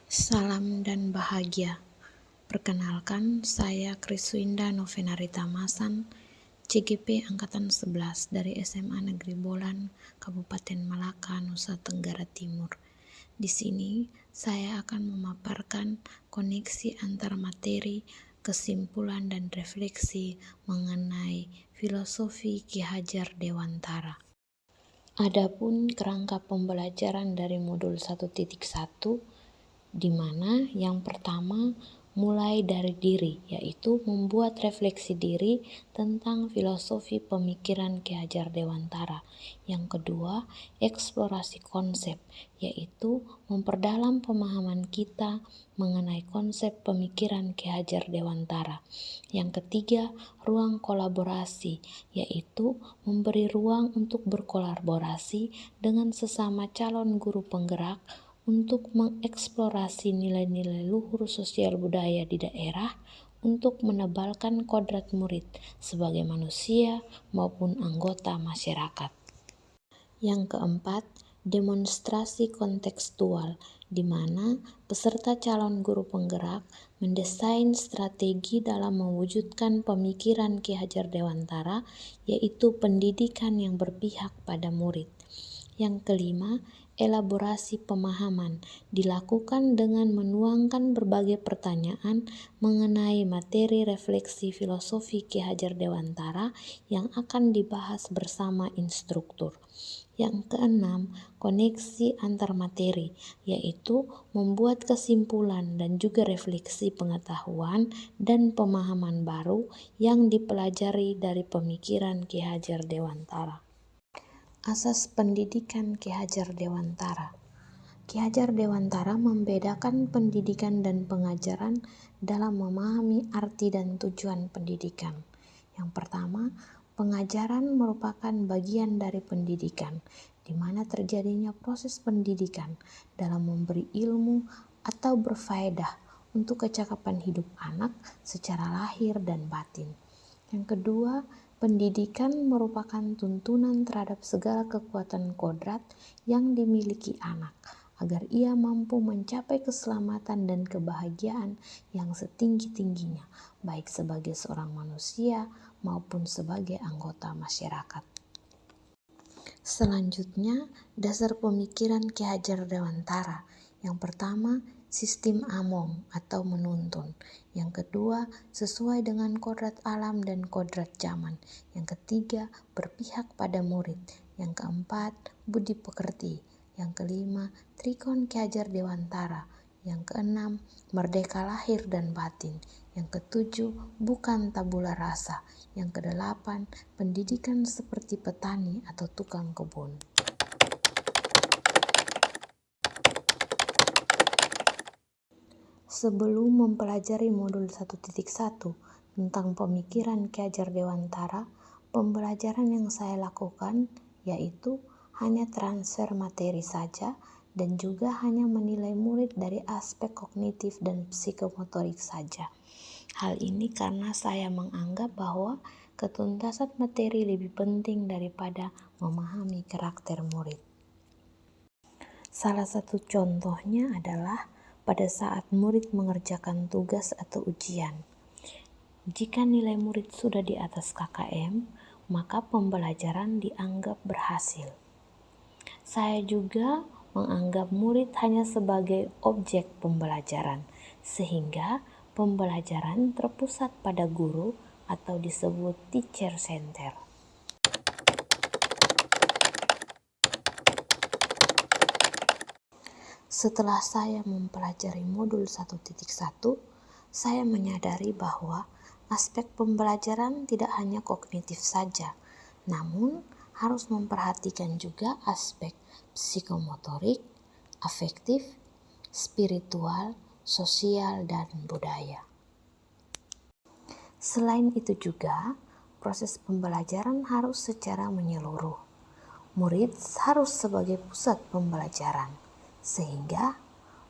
Salam dan bahagia. Perkenalkan, saya Kriswinda Novenarita Masan, CGP Angkatan 11 dari SMA Negeri Bolan, Kabupaten Malaka, Nusa Tenggara Timur. Di sini, saya akan memaparkan koneksi antar materi, kesimpulan dan refleksi mengenai filosofi Ki Hajar Dewantara. Adapun kerangka pembelajaran dari modul 1.1, di mana yang pertama mulai dari diri, yaitu membuat refleksi diri tentang filosofi pemikiran Ki Hajar Dewantara. Yang kedua, eksplorasi konsep, yaitu memperdalam pemahaman kita mengenai konsep pemikiran Ki Hajar Dewantara. Yang ketiga, ruang kolaborasi, yaitu memberi ruang untuk berkolaborasi dengan sesama calon guru penggerak untuk mengeksplorasi nilai-nilai luhur sosial budaya di daerah untuk menebalkan kodrat murid sebagai manusia maupun anggota masyarakat. Yang keempat, demonstrasi kontekstual, di mana peserta calon guru penggerak mendesain strategi dalam mewujudkan pemikiran Ki Hajar Dewantara, yaitu pendidikan yang berpihak pada murid. Yang kelima, elaborasi pemahaman dilakukan dengan menuangkan berbagai pertanyaan mengenai materi refleksi filosofi Ki Hajar Dewantara yang akan dibahas bersama instruktur. Yang keenam, koneksi antar materi, yaitu membuat kesimpulan dan juga refleksi pengetahuan dan pemahaman baru yang dipelajari dari pemikiran Ki Hajar Dewantara. Asas pendidikan Ki Hajar Dewantara. Ki Hajar Dewantara membedakan pendidikan dan pengajaran dalam memahami arti dan tujuan pendidikan. Yang pertama, pengajaran merupakan bagian dari pendidikan, di mana terjadinya proses pendidikan dalam memberi ilmu atau berfaedah untuk kecakapan hidup anak secara lahir dan batin. Yang kedua, pendidikan merupakan tuntunan terhadap segala kekuatan kodrat yang dimiliki anak, agar ia mampu mencapai keselamatan dan kebahagiaan yang setinggi-tingginya, baik sebagai seorang manusia maupun sebagai anggota masyarakat. Selanjutnya, dasar pemikiran Ki Hajar Dewantara. Yang pertama, sistem among atau menuntun. Yang kedua, sesuai dengan kodrat alam dan kodrat zaman. Yang ketiga, berpihak pada murid. Yang keempat, budi pekerti. Yang kelima, trikon Ki Hajar Dewantara. Yang keenam, merdeka lahir dan batin. Yang ketujuh, bukan tabula rasa. Yang kedelapan, pendidikan seperti petani atau tukang kebun. Sebelum mempelajari modul 1.1 tentang pemikiran Ki Hajar Dewantara, pembelajaran yang saya lakukan yaitu hanya transfer materi saja dan juga hanya menilai murid dari aspek kognitif dan psikomotorik saja. Hal ini karena saya menganggap bahwa ketuntasan materi lebih penting daripada memahami karakter murid. Salah satu contohnya adalah pada saat murid mengerjakan tugas atau ujian. Jika nilai murid sudah di atas KKM, maka pembelajaran dianggap berhasil. Saya juga menganggap murid hanya sebagai objek pembelajaran, sehingga pembelajaran terpusat pada guru atau disebut teacher center. Setelah saya mempelajari modul 1.1, saya menyadari bahwa aspek pembelajaran tidak hanya kognitif saja, namun harus memperhatikan juga aspek psikomotorik, afektif, spiritual, sosial, dan budaya. Selain itu juga, proses pembelajaran harus secara menyeluruh. Murid harus sebagai pusat pembelajaran, sehingga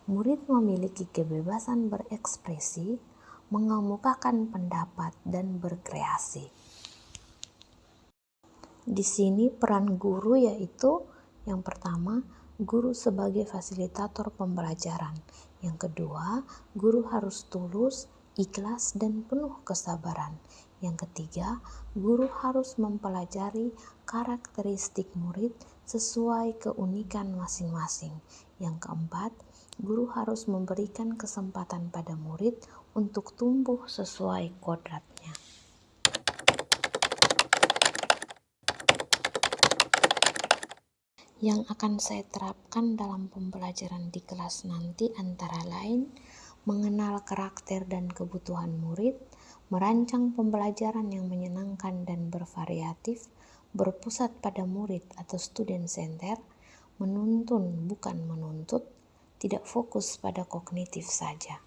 murid memiliki kebebasan berekspresi, mengemukakan pendapat, dan berkreasi. Di sini peran guru yaitu yang pertama, Guru sebagai fasilitator pembelajaran. Yang kedua, guru harus tulus, ikhlas, dan penuh kesabaran. Yang ketiga, guru harus mempelajari karakteristik murid sesuai keunikan masing-masing. Yang keempat, guru harus memberikan kesempatan pada murid untuk tumbuh sesuai kodratnya. Yang akan saya terapkan dalam pembelajaran di kelas nanti antara lain mengenal karakter dan kebutuhan murid, merancang pembelajaran yang menyenangkan dan bervariatif, berpusat pada murid atau student center, menuntun bukan menuntut, tidak fokus pada kognitif saja.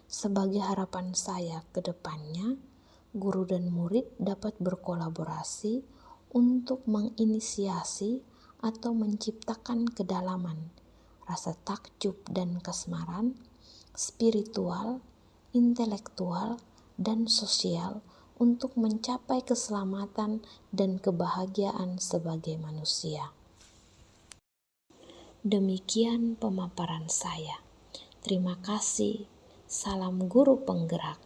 Sebagai harapan saya ke depannya, guru dan murid dapat berkolaborasi untuk menginisiasi atau menciptakan kedalaman, rasa takjub dan kasmaran, spiritual, intelektual, dan sosial untuk mencapai keselamatan dan kebahagiaan sebagai manusia. Demikian pemaparan saya. Terima kasih. Salam guru penggerak.